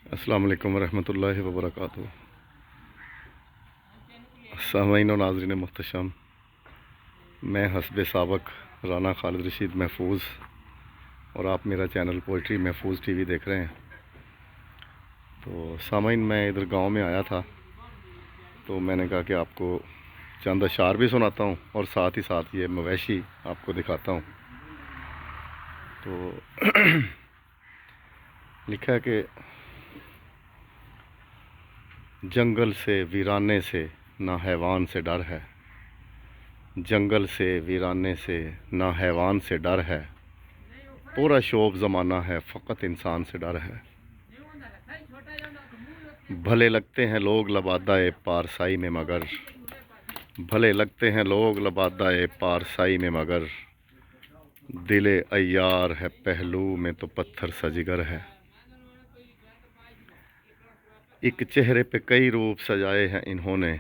अस्सलाम वालेकुम रहमतुल्लाहि व बरकातुहू। सामईन और नाज़रीन मुहतशम, मैं हस्ब साबक राना खालिद रशीद महफूज और आप मेरा चैनल पोइट्री महफूज टीवी देख रहे हैं। तो सामईन, मैं इधर गांव में आया था तो मैंने कहा कि आपको चंद अशार भी सुनाता हूं और साथ ही साथ ये मवेशी आपको दिखाता हूं। तो लिखा है कि जंगल से वीराने से ना हैवान से डर है, जंगल से वीराने से ना हैवान से डर है, पूरा शोब ज़माना है फ़कत इंसान से डर है। भले लगते हैं लोग लबादाए पारसाई में मगर, भले लगते हैं लोग लबादाए पारसाई में मगर, दिले अय्यार है पहलू में तो पत्थर सजिगर है। एक चेहरे पे कई रूप सजाए हैं इन्होंने,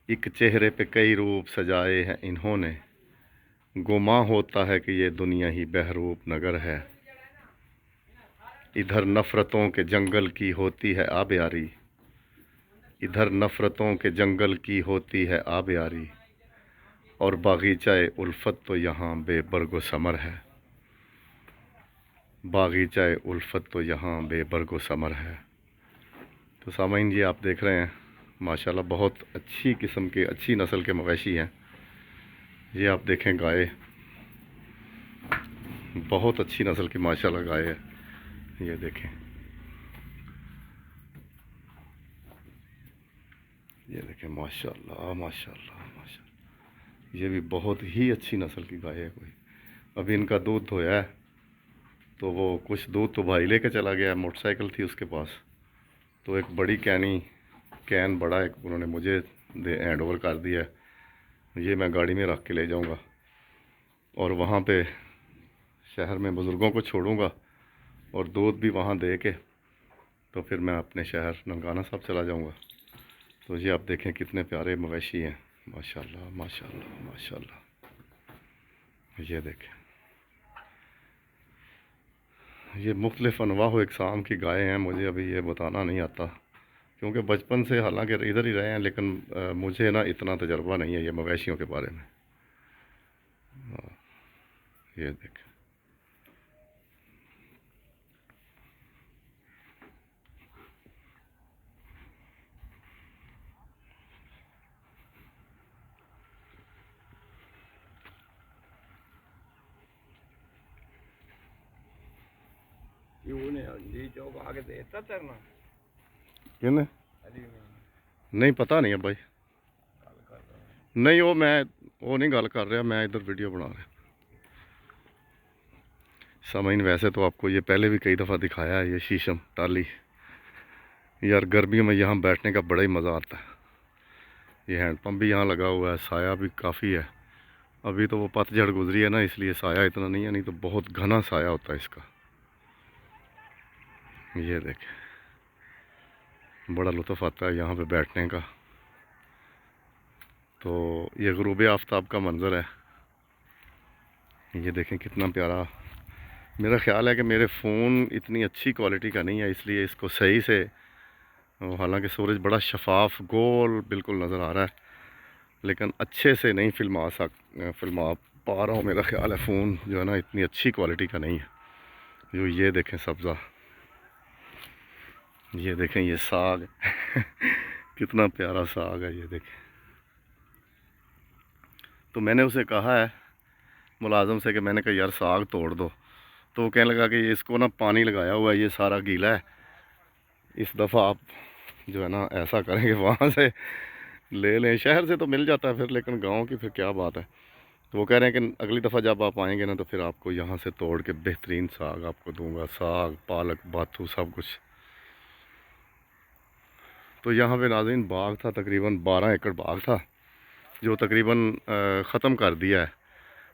एक चेहरे पे कई रूप सजाए हैं इन्होंने, गुमा होता है कि ये दुनिया ही बहरूप नगर है। इधर नफ़रतों के जंगल की होती है आबियारी, इधर नफ़रतों के जंगल की होती है आबियारी, और बागीचाए उल्फत तो यहाँ बेबर्गो समर है, बागीचाए उल्फत तो यहाँ बेबर्गो समर है। तो सामाइन जी, आप देख रहे हैं माशाल्लाह बहुत अच्छी किस्म के, अच्छी नस्ल के मवेशी हैं। ये आप देखें, गाय बहुत अच्छी नस्ल की माशाल्लाह गाय है। ये देखें, ये देखें, माशाल्लाह माशाल्लाह माशाल्लाह। ये भी बहुत ही अच्छी नस्ल की गाय है। कोई अभी इनका दूध धोया है तो वो कुछ दूध तो भाई लेके चला गया, मोटरसाइकिल थी उसके पास, तो एक बड़ी कैन बड़ा एक उन्होंने मुझे हैंड ओवर कर दिया है। ये मैं गाड़ी में रख के ले जाऊंगा और वहाँ पे शहर में बुज़ुर्गों को छोड़ूंगा और दूध भी वहाँ दे के तो फिर मैं अपने शहर ननकाना साहब चला जाऊंगा। तो ये आप देखें कितने प्यारे मवेशी हैं, माशाल्लाह माशाल्लाह माशाल्लाह। ये देखें, ये मुख्तलिफ़ अनवा व इक़साम की गायें हैं। मुझे अभी ये बताना नहीं आता क्योंकि बचपन से हालांकि इधर ही रहे हैं, लेकिन मुझे ना इतना तजर्बा नहीं है ये मवेशियों के बारे में। ये देखें, किन नहीं पता नहीं है भाई, नहीं वो नहीं गल कर रहा, मैं इधर वीडियो बना रहा। सामाइन, वैसे तो आपको ये पहले भी कई दफ़ा दिखाया है, ये शीशम टाली। यार गर्मियों में यहाँ बैठने का बड़ा ही मज़ा आता है। ये हैंडपम्प भी यहाँ लगा हुआ है, साया भी काफ़ी है। अभी तो वो पतझड़ गुजरी है ना, इसलिए साया इतना नहीं है, नहीं तो बहुत घना साया होता है इसका। ये देखें, बड़ा लुत्फ़ आता है यहाँ पे बैठने का। तो ये ग़ुरूब आफ्ताब का मंज़र है। ये देखें कितना प्यारा। मेरा ख़्याल है कि मेरे फ़ोन इतनी अच्छी क्वालिटी का नहीं है, इसलिए इसको सही से, हालांकि सूरज बड़ा शफाफ गोल बिल्कुल नज़र आ रहा है, लेकिन अच्छे से नहीं फिल्मा पा रहा हूँ। मेरा ख़्याल है फ़ोन जो है ना इतनी अच्छी क्वालिटी का नहीं है। जो ये देखें सब्ज़ा, ये देखें ये साग कितना प्यारा साग है, ये देखें। तो मैंने उसे कहा है मुलाजम से कि मैंने कहा यार साग तोड़ दो, तो वो कहने लगा कि ये इसको ना पानी लगाया हुआ है, ये सारा गीला है, इस दफ़ा आप जो है ना ऐसा करेंगे वहाँ से ले लें। शहर से तो मिल जाता है फिर, लेकिन गांव की फिर क्या बात है। तो वो कह रहे हैं कि अगली दफ़ा जब आप आएंगे ना तो फिर आपको यहाँ से तोड़ के बेहतरीन साग आपको दूंगा, साग पालक बाथू सब कुछ। तो यहाँ पे नाज़रीन बाग था, तकरीबन 12 एकड़ बाग था, जो तकरीबन ख़त्म कर दिया है।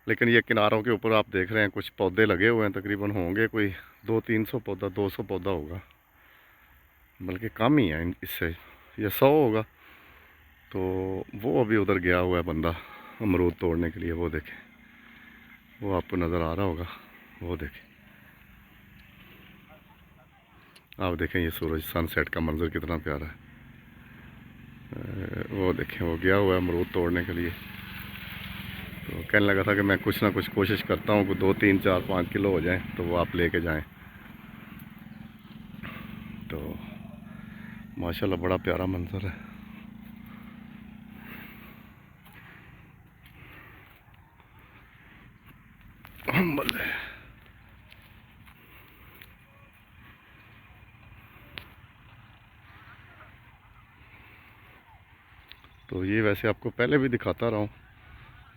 लेकिन ये किनारों के ऊपर आप देख रहे हैं कुछ पौधे लगे हुए हैं, तकरीबन होंगे कोई 200-300 पौधा, 200 पौधा होगा, बल्कि कम ही है इससे, ये 100 होगा। तो वो अभी उधर गया हुआ है बंदा अमरूद तोड़ने के लिए। वो देखें, वो आपको नज़र आ रहा होगा, वो देखें। आप देखें ये सूरज सनसेट का मंजर कितना प्यारा है। वो देखें वो गया हुआ है अमरूद तोड़ने के लिए। तो कहने लगा था कि मैं कुछ ना कुछ कोशिश करता हूँ कि 2 3 4 5 किलो हो जाएं तो वो आप लेके जाएं। तो माशाल्लाह बड़ा प्यारा मंजर है। तो ये वैसे आपको पहले भी दिखाता रहा हूँ।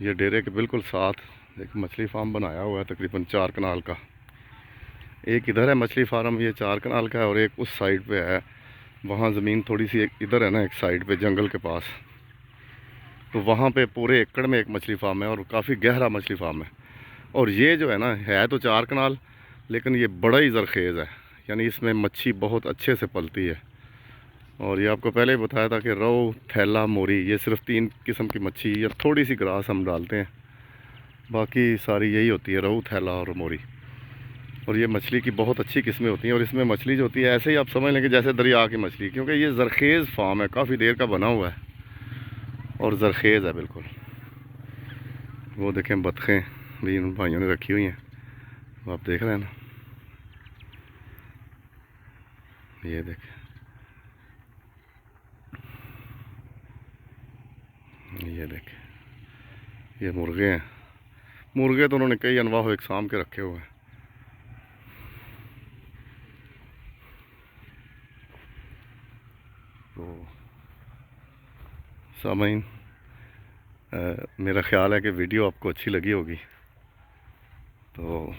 ये डेरे के बिल्कुल साथ एक मछली फार्म बनाया हुआ है तकरीबन 4 कनाल का। एक इधर है मछली फार्म, ये 4 कनाल का है, और एक उस साइड पे है। वहाँ ज़मीन थोड़ी सी एक इधर है ना, एक साइड पे जंगल के पास, तो वहाँ पे पूरे एकड़ में एक मछली फार्म है और काफ़ी गहरा मछली फार्म है। और ये जो है ना, है तो 4 कनाल लेकिन ये बड़ा ही ज़रखेज़ है, यानी इसमें मच्छी बहुत अच्छे से पलती है। और ये आपको पहले ही बताया था कि रोहू, थैला, मोरी, ये सिर्फ 3 किस्म की मच्छी या थोड़ी सी ग्रास हम डालते हैं, बाकी सारी यही होती है, रोहू, थैला और मोरी। और ये मछली की बहुत अच्छी किस्में होती हैं। और इसमें मछली जो होती है ऐसे ही आप समझ लें कि जैसे दरिया की मछली, क्योंकि ये ज़रखेज़ फार्म है, काफ़ी देर का बना हुआ है और ज़रखेज़ है बिल्कुल। वो देखें बतखें भी इन भाइयों ने रखी हुई हैं, वो आप देख रहे हैं ना, ये देखें, ये देखें, ये मुर्गे हैं। मुर्गे तो उन्होंने कई अनवाह इकसाम के रखे हुए हैं। तो सामीन, मेरा ख़्याल है कि वीडियो आपको अच्छी लगी होगी, तो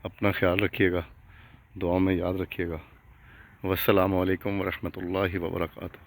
अपना ख्याल रखिएगा, दुआ में याद रखिएगा। वस्सलामु अलैकुम वरहमतुल्लाहि वबरकातुहू।